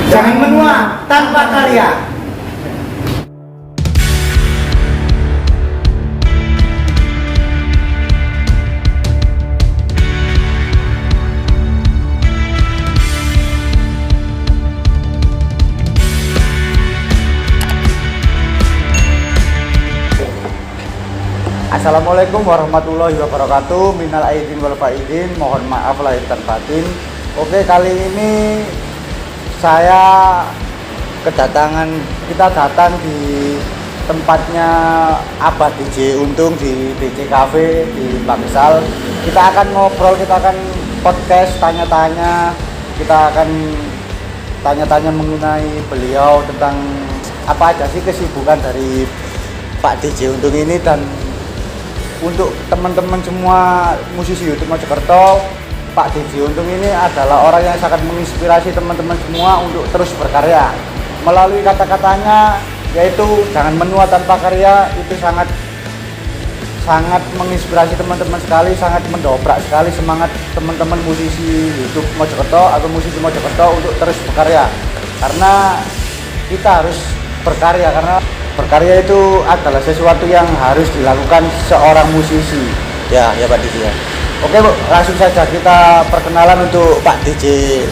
Jangan menua tanpa karya. Assalamualaikum warahmatullahi wabarakatuh. Minal aidin wal faizin, mohon maaf lahir dan batin. Oke, kali ini kita datang di tempatnya Abah DJ Untung di DJ Cafe di Bangsal. Kita akan ngobrol, kita akan podcast, kita akan tanya-tanya mengenai beliau tentang apa aja sih kesibukan dari Pak DJ Untung ini. Dan untuk teman-teman semua musisi YouTube Mojokerto, Pak DJ Untung ini adalah orang yang sangat menginspirasi teman-teman semua untuk terus berkarya. Melalui kata-katanya yaitu jangan menua tanpa karya, itu sangat menginspirasi teman-teman sekali, sangat mendobrak sekali semangat teman-teman musisi YouTube Mojokerto atau musisi Mojokerto untuk terus berkarya. Karena kita harus berkarya, karena berkarya itu adalah sesuatu yang harus dilakukan seorang musisi. Ya Pak DJ ya. Oke Bu, langsung saja kita perkenalan untuk Pak DJ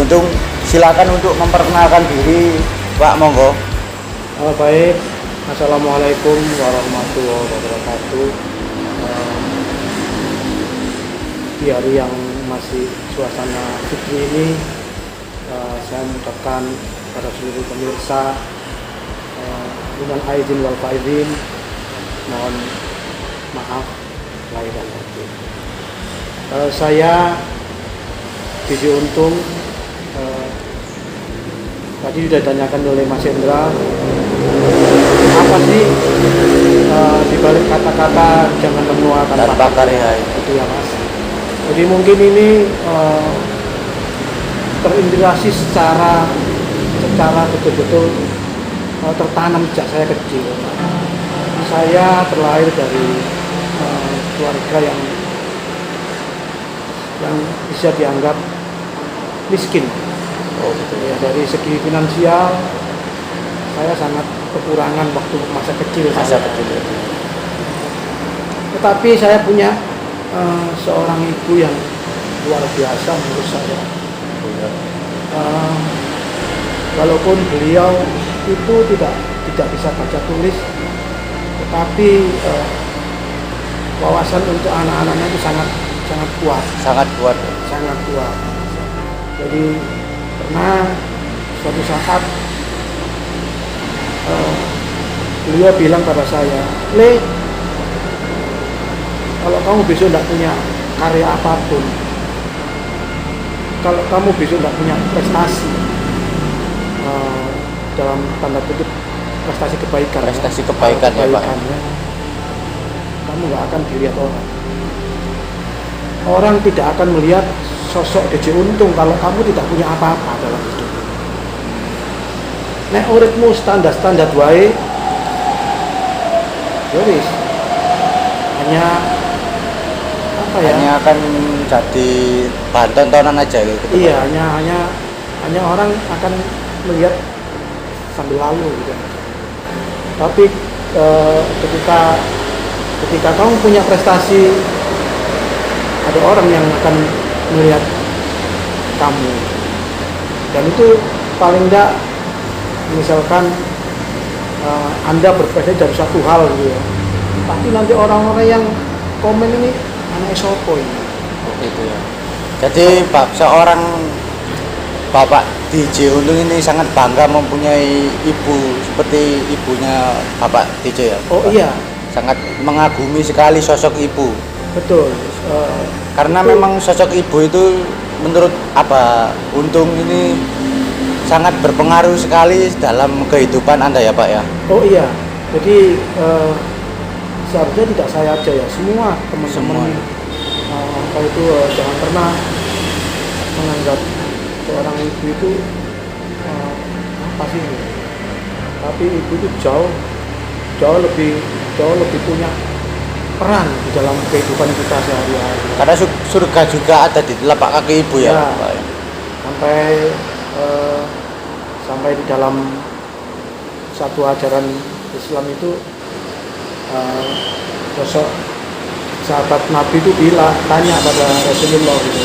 Untung. Silakan untuk memperkenalkan diri, Pak, monggo. Baik, Assalamualaikum warahmatullahi wabarakatuh. Di hari yang masih suasana fitri ini, saya mengucapkan pada seluruh pemirsa minal aidin wal faizin, mohon maaf lahir dan batin. Saya DJ Untung, tadi sudah ditanyakan oleh Mas Hendra, apa sih dibalik kata-kata jangan menua tanpa karya itu ya Mas. Jadi mungkin ini terinspirasi secara betul-betul tertanam sejak saya kecil. Saya terlahir dari keluarga yang bisa dianggap miskin. Oh gitu ya. Dari segi finansial saya sangat kekurangan waktu masa kecil. Tetapi saya punya seorang ibu yang luar biasa menurut saya. Walaupun beliau itu tidak bisa baca tulis, tetapi wawasan untuk anak-anaknya itu sangat kuat. Jadi pernah suatu saat beliau bilang pada saya, "Le, kalau kamu besok tidak punya karya apapun, kalau kamu besok tidak punya prestasi, dalam tanda kutip prestasi kebaikan ya Pak ya, kamu nggak akan dilihat orang tidak akan melihat sosok DJ Untung kalau kamu tidak punya apa-apa dalam hidup. Nek uripmu standar wae, yoris hanya hanya akan jadi bahan tontonan aja gitu. Iya, hanya orang akan melihat sambil lalu gitu. Tapi ketika kamu punya prestasi, ada orang yang akan melihat kamu. Dan itu paling enggak, misalkan Anda berprestasi dari satu hal gitu ya, tapi nanti orang-orang yang komen ini anak sopo ini. Oh gitu ya. Jadi seorang Bapak DJ Untung ini sangat bangga mempunyai ibu seperti ibunya Bapak DJ ya. Oh iya. Sangat mengagumi sekali sosok ibu. Betul. Karena memang sosok ibu itu menurut Abah Untung ini sangat berpengaruh sekali dalam kehidupan Anda ya Pak ya. Oh iya. Jadi seharusnya tidak saya aja ya, semua teman-teman apa itu jangan pernah menganggap seorang ibu itu apa sih, tapi ibu itu jauh lebih punya peran di dalam kehidupan kita sehari-hari. Karena surga juga ada di telapak kaki ibu ya, Pak. Sampai sampai di dalam satu ajaran Islam itu sosok sahabat Nabi itu tanya pada Rasulullah gitu,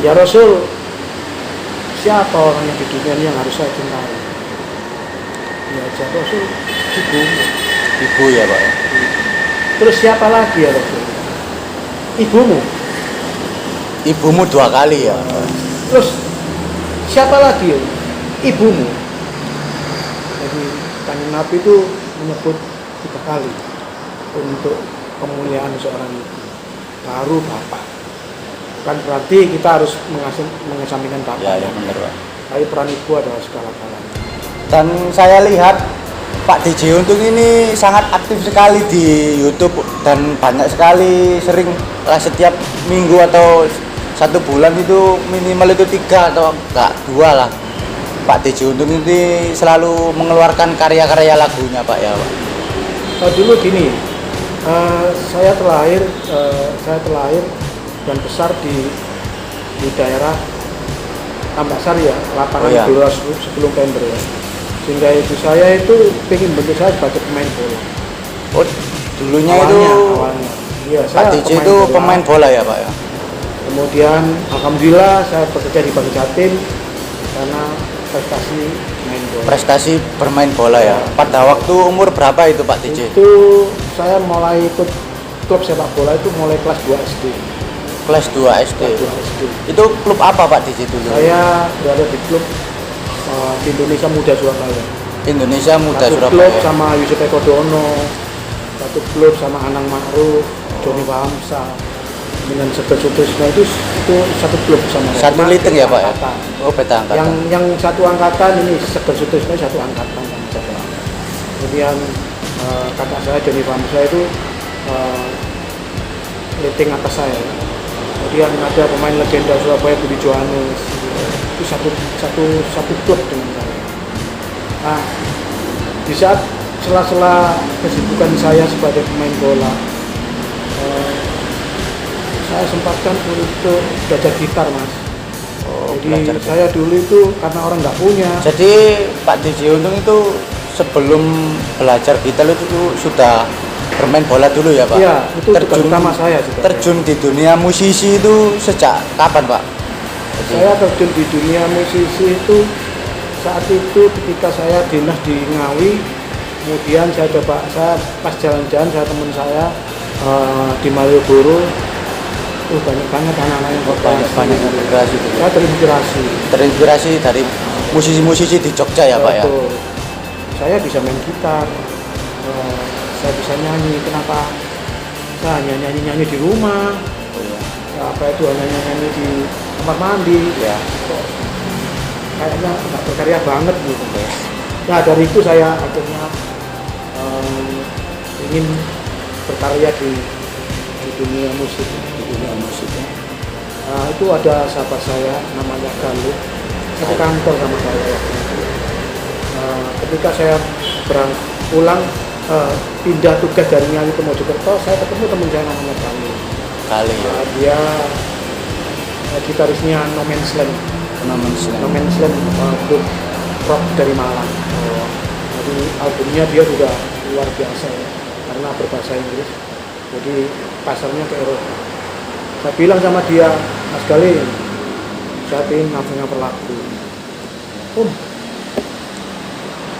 ya Rasul, siapa orang yang di dunia ini yang harus saya cintai? Ya jawab Rasul, Ibu ya Pak. Terus siapa lagi ya Rasul? Ibumu. Ibumu 2 kali ya. Terus siapa lagi ya? Ibumu. Jadi Kanjeng Nabi itu menyebut 3 kali untuk kemuliaan seorang ibu, baru bapak. Kan berarti kita harus mengesampingkan bapak. Ya benar Pak. Tapi peran ibu adalah segala-galanya. Dan saya lihat Pak DJ Untung ini sangat aktif sekali di YouTube dan banyak sekali sering setiap minggu atau 1 bulan itu minimal itu 3 atau enggak 2 lah. Pak DJ Untung ini selalu mengeluarkan karya-karya lagunya Pak ya Pak. Dulu gini, saya terlahir dan besar di daerah Tambak Sari ya, lapangan bola sebelum Pember ya. Sehingga ibu saya itu pengen bentuk saya sebagai pemain bola. Oh, dulunya awalnya. Iya, Pak DJ itu pemain bola ya Pak ya. Kemudian alhamdulillah saya bekerja di Bank Jatim karena prestasi bermain bola ya. Pada waktu umur berapa itu Pak DJ? Itu saya mulai ikut klub sepak bola itu mulai kelas 2 SD. Kelas 2 SD. Itu klub apa Pak DJ dulu? Saya berada di klub Indonesia Muda Surabaya. Indonesia Muda satu Surabaya. Klub sama Yusuf Eko Dono, satu klub sama Anang Ma'ruf, Joni Wamsa, dengan Seger-Sutrisno itu satu klub sama. Satu liting ya Pak ya? Oh beda angkatan. Yang satu angkatan ini Seger-Sutrisno satu angkatan sama saya. Kemudian kakak saya Joni Wamsa itu liting atas saya. Kemudian ada pemain legenda Surabaya Budi Johannes, itu satu klub dengan saya. Nah, di saat sela-sela kesibukan saya sebagai pemain bola, saya sempatkan untuk belajar gitar Mas. Jadi saya dulu itu karena orang nggak punya. Jadi Pak DJ Untung itu sebelum belajar gitar itu sudah bermain bola dulu ya Pak? Iya, itu tugas utama saya juga. Terjun di dunia musisi itu sejak kapan Pak? Saya terjun di dunia musisi itu saat itu ketika saya dinas di Ngawi, kemudian saya pas jalan-jalan saya teman saya di Malioboro, banyak banget anak-anak yang banyak terinspirasi. Saya terinspirasi dari musisi-musisi di Jogja ya Pak ya? Saya bisa main gitar, saya bisa nyanyi. Kenapa saya hanya nyanyi di rumah? Apa itu hanya nyanyi di kamar mandi? Ya. Kayaknya nggak berkarya banget gitu. Nah dari itu saya akhirnya ingin berkarya di dunia musik. Nah, itu ada sahabat saya namanya Galuh, satu kantor sama saya. Ketika saya pulang pindah tugas dari Ngawi ke Mojokerto, saya ketemu teman saya namanya Galuh. Dia gitarisnya No Man's Land, grup rock dari Malang. Jadi albumnya dia juga luar biasa ya, karena berbahasa Inggris. Jadi pasarnya ke Eropa. Saya bilang sama dia, Mas Galih, saya ingin ngaper lagu.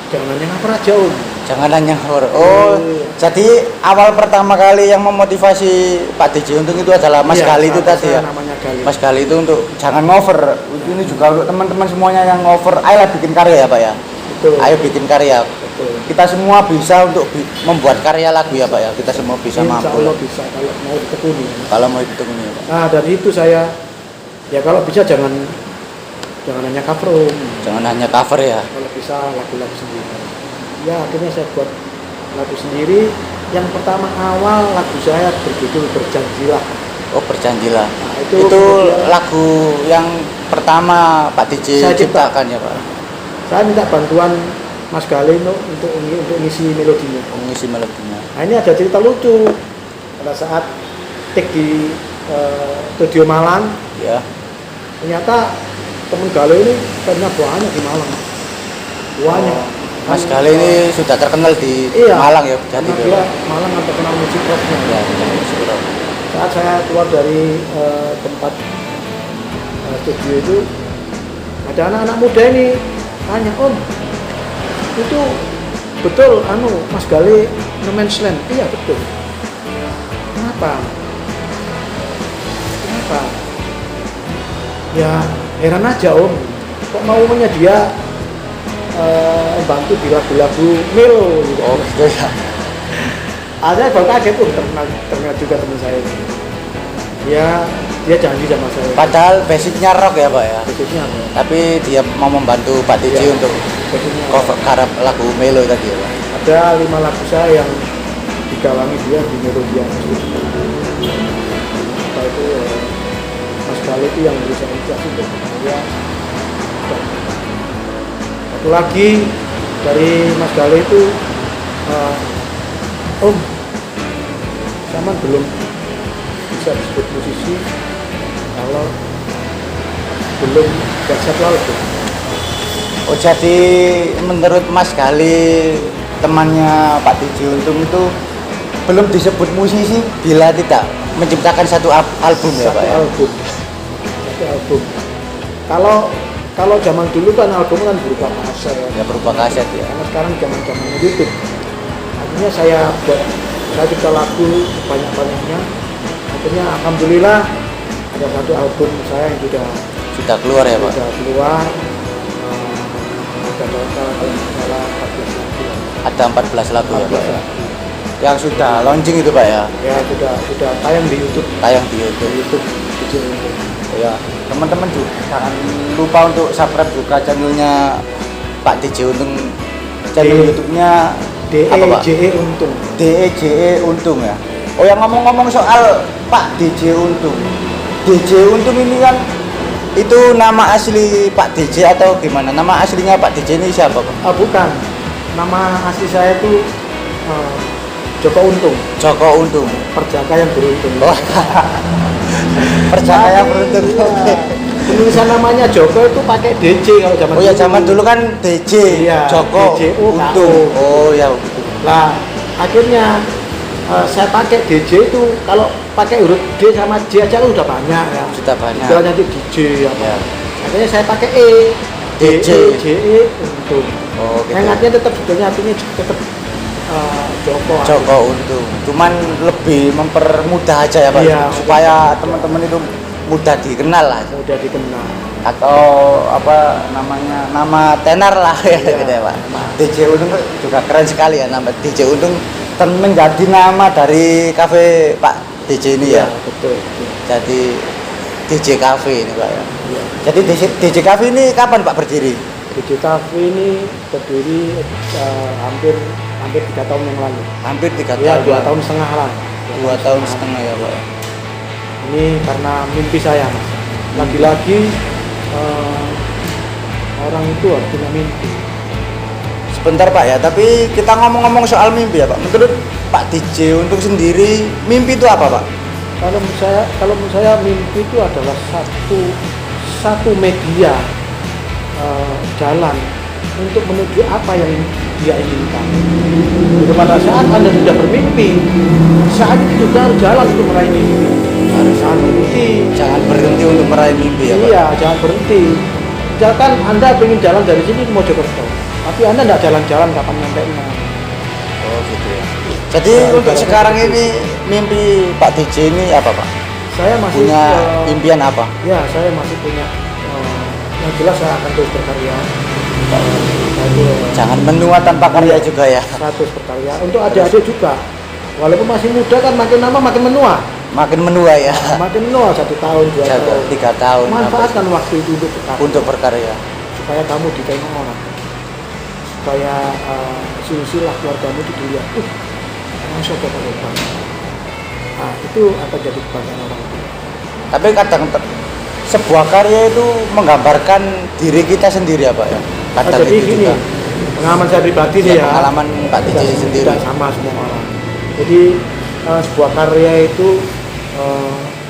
Jangan yang ngaper aja Jangan hanya horor. Oh, jadi awal pertama kali yang memotivasi Pak DJ Untung itu adalah Mas Gali itu tadi ya. Mas Gali itu untuk jangan ngover. Ini juga untuk teman-teman semuanya yang ngover. Ayolah bikin karya ya Pak ya. Betul. Ayo bikin karya. Betul. Kita semua bisa untuk membuat karya lagu ya Pak ya. Kita semua bisa mampu. Kalau bisa, kalau mau ditekuni. Kalau mau ditekuni ya Pak. Nah dari itu saya ya kalau bisa jangan hanya cover Jangan hanya cover ya. Kalau bisa lagu-lagu sendiri. Ya akhirnya saya buat lagu sendiri. Yang pertama awal lagu saya berjudul Berjanjilah. Oh Berjanjilah. Nah, itu lagu yang pertama Pak DJ ciptakan ya Pak. Saya minta bantuan Mas Galih untuk ngisi melodinya. Mengisi melodinya. Nah ini ada cerita lucu. Pada saat take di studio Malang, ya. ternyata teman Gale ini fansnya banyak di Malang. Banyak. Mas Gale ini sudah terkenal di Iya. Malang ya, Karena Jati dia Malang kan terkenal musik rocknya. Ya, musik rock. Saat saya keluar dari tempat studio itu, ada anak-anak muda ini tanya, Om, itu betul Mas Gale No Man's Land? Iya betul. Kenapa? Ya heran aja Om, kok maunya dia bantu di lagu-lagu Melo gitu. Oh gitu ya. Ada baru kaget terkenal juga teman saya ini. Dia janji sama saya. Padahal basicnya rock ya Pak ya. Basicnya apa? Tapi dia mau membantu Pak DJ Iya. untuk Basicnya cover garap lagu Melo tadi ya Pak. ada 5 lagu saya yang digawangi dia di Melodia. Apa itu Mas Gale itu yang bisa inspirasi untuk saya. Satu lagi dari Mas Gale itu Om, zaman belum bisa disebut musisi kalau belum siap laut. Oh jadi menurut Mas Gale temannya Pak DJ Untung itu belum disebut musisi bila tidak menciptakan satu album ya Pak ya? Satu album. Kalau zaman dulu kan album kan berupa kaset. Ya berupa kaset ya. Karena sekarang zaman YouTube. Akhirnya saya cipta lagu banyak-banyaknya. Akhirnya alhamdulillah ada satu album saya yang Sudah keluar ya Pak? sudah keluar. Ada total kalau nggak salah 14 lagu. Ada 14 lagu ya Pak 14 ya? lagu. Yang sudah launching itu Pak ya? Ya sudah tayang di YouTube. Tayang di Di YouTube. YouTube kecil itu. Ya, teman-teman juga jangan lupa untuk subscribe juga channelnya Pak DJ Untung, channel YouTube-nya apa Pak? DEJE Untung. DEJE Untung ya. Oh yang ngomong-ngomong soal Pak DJ Untung, DJ Untung ini kan itu nama asli Pak DJ atau gimana? Nama aslinya Pak DJ ini siapa Pak? Bukan. Nama asli saya itu Joko Untung. Joko Untung. Perjaka yang beruntung. Oh. Percaya beruntung. Iya. Penulisan namanya Joko itu pakai DJ kalau zaman Oh ya zaman dulu kan DJ Iya, Joko DJ Untung. Oh ya. Lah akhirnya saya pakai DJ itu kalau pakai huruf D sama J aja kan udah banyak ya. Sudah banyak. Istilahnya itu DJ apa. Ya. Akhirnya saya pakai E. DJ. JE Untung. Oh gitu. Yang artinya tetap sebetulnya artinya tetap Joko. Joko Untung. Cuman lebih mempermudah aja ya Pak. Iya, Supaya teman-teman itu mudah dikenal lah. Udah dikenal. Atau apa namanya, nama tenar lah ya Iya. gitu ya Pak. DJ Untung juga keren sekali ya, nama DJ Untung menjadi nama dari kafe Pak DJ ini ya. Betul. Jadi DJ Cafe ini Pak ya. Iya. Jadi DJ Cafe ini kapan Pak berdiri? DJ Cafe ini berdiri hampir 3 tahun yang lalu. Hampir 3 Ya, tahun. 2 tahun setengah lah. 2 tahun setengah ya Pak. Ini karena mimpi saya, Mas. Lagi-lagi orang itu harus punya mimpi. Sebentar Pak ya, tapi kita ngomong-ngomong soal mimpi ya Pak. Menurut Pak DJ Untung sendiri, mimpi itu apa Pak? Kalau menurut saya mimpi itu adalah satu media jalan untuk menuju apa yang dia inginkan. Jadi pada saat Anda sudah bermimpi, saat itu juga harus jalan untuk meraih mimpi. Harus jangan berhenti. Jangan berhenti untuk meraih mimpi ya Pak. Iya, jangan berhenti. Misalkan Anda ingin jalan dari sini ke Mojokerto, tapi Anda tidak jalan-jalan kapan nyampe nya. Oh gitu ya. Jadi untuk sekarang ini mimpi Pak DJ ini apa Pak? Saya masih Punya impian apa? Ya, saya masih punya yang jelas saya akan terus berkarya. Jangan menua tanpa karya juga ya. 100 berkarya. Untuk adik-adik juga. Walaupun masih muda kan makin lama makin menua. Makin menua ya. Makin menua 1 tahun, 2 tahun. 3 tahun. Manfaatkan waktu itu untuk berkarya. Supaya kamu ditengok orang. Supaya silsilah keluargamu itu dilihat. Masuk ke depan. Nah, itu akan jadi kebanggaan orang tua. Tapi kadang sebuah karya itu menggambarkan diri kita sendiri apa ya? Kadang Jadi itu gini, juga. pengalaman saya pribadi sih ya. Pengalaman Pak DJ sendiri. Tidak sama semua orang. Jadi sebuah karya itu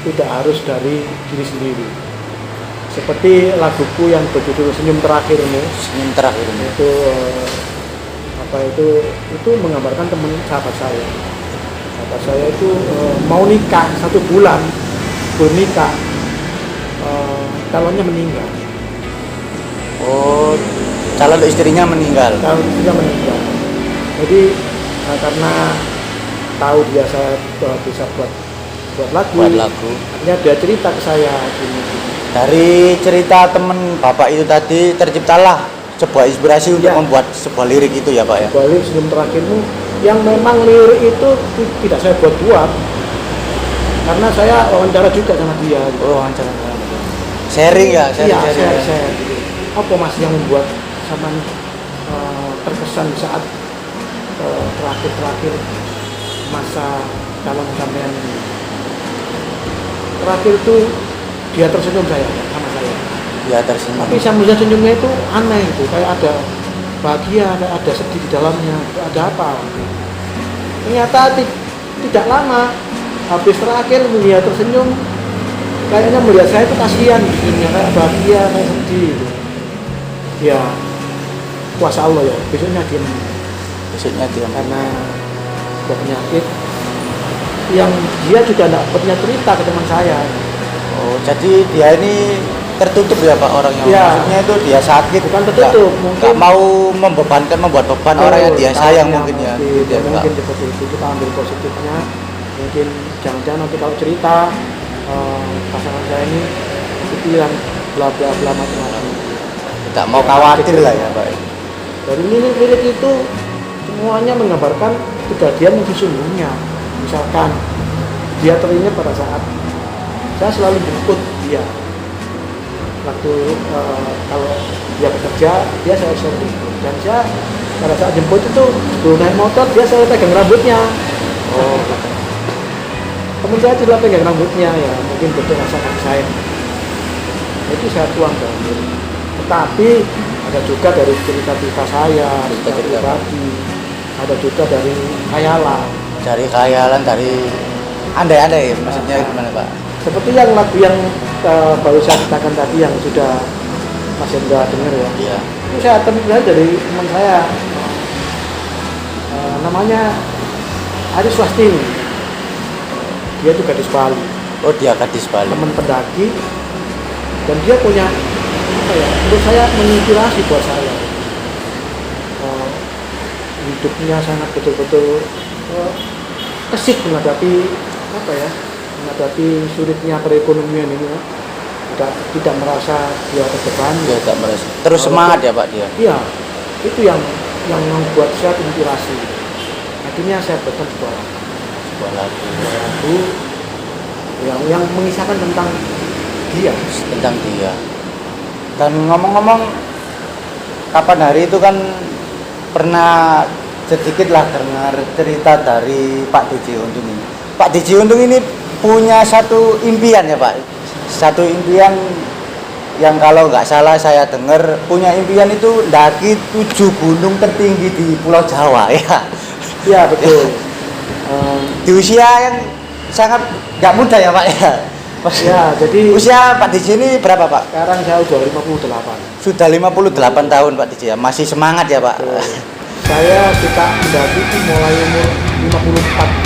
tidak harus dari diri sendiri. Seperti laguku yang berjudul Senyum Terakhirmu. Senyum terakhir ini. Itu itu menggambarkan teman sahabat saya. Sahabat saya itu mau nikah 1 bulan belum nikah, calonnya meninggal. Oh, calon istrinya meninggal. Calonnya meninggal. Jadi karena tahu dia saya bisa buat lagu. Buat lagu. Akhirnya dia cerita ke saya gini. Dari cerita teman Bapak itu tadi terciptalah sebuah inspirasi untuk Ya. membuat sebuah lirik itu ya Pak ya. Balik Senyum Terakhirmu yang memang lirik itu tidak saya buat karena saya wawancara juga sama dia. Oh, wawancara. Sharing ya, Iya, sharing. saya gitu. Apa mas yang membuat sama terkesan saat terakhir masa calon sampean ini? Terakhir itu dia tersenyum sama saya. Ya tersenyum. Tapi saya melihat senyumnya itu aneh itu, kayak ada bahagia, ada sedih di dalamnya, ada apa? Ternyata tidak lama, habis terakhir melihat tersenyum, kayaknya melihat saya itu kasihan, kayak bahagia, kayak sedih. Gitu. Ya, kuasa Allah ya. Besoknya dia karena penyakit yang dia juga tidak pernah cerita ke teman saya. Oh, jadi dia ini tertutup ya Pak orangnya. Ya. Maksudnya itu dia sakit. Bukan tertutup, nggak mau membuat beban orang yang dia sayang mungkin ya. Dia Mungkin seperti itu, kita ambil positifnya. Mungkin jangan-jangan nanti kalau cerita pasangan saya ini pikiran bla bla bla macam-macam. Tidak mau khawatir lah ya Pak. Dari lirik itu semuanya menggambarkan kejadian yang sesungguhnya. Misalkan dia teringat pada saat saya selalu jemput dia waktu kalau dia bekerja dia saya jemput, dan saya pada saat jemput itu sebelum naik motor dia selalu pegang rambutnya. Oh, Temen saya juga pegang rambutnya, ya mungkin betul rasa kasih sayang itu saya tuang dalam diri. Tetapi ada juga dari cerita-cerita saya, cerita pribadi, ada juga dari khayalan. Dari khayalan, dari andai-andai maksudnya gimana Pak? Seperti yang lagu yang baru saya ceritakan tadi yang sudah Mas Hendra dengar ya. Iya. Itu saya teringat dari teman saya, namanya Aris Wastini. Dia itu gadis Bali, Oh, dia gadis Bali. teman pendaki, dan dia punya apa ya? Menurut saya menginspirasi buat saya. Hidupnya sangat betul-betul kesik menghadapi apa ya? Menghadapi sulitnya perekonomian ini ya. Tidak merasa dia terbebani. Dia tidak merasa. Terus semangat ya Pak dia. Iya, itu yang membuat saya inspirasi. Akhirnya saya buatkan sebuah Lagu lagu yang mengisahkan tentang dia. tentang dia. Dan ngomong-ngomong, kapan hari itu kan pernah sedikit lah dengar cerita dari Pak DJ Untung ini. Pak DJ Untung ini punya satu impian ya Pak. Satu impian yang kalau nggak salah saya dengar punya impian itu mendaki 7 gunung tertinggi di Pulau Jawa ya. Iya betul. Di usia yang sangat nggak muda ya Pak ya. Ya, jadi Usia Pak DJ ini berapa Pak? sekarang saya udah 58. Sudah 58 tahun Pak DJ ya. Masih semangat ya Pak. Saya suka mendaki itu mulai umur 54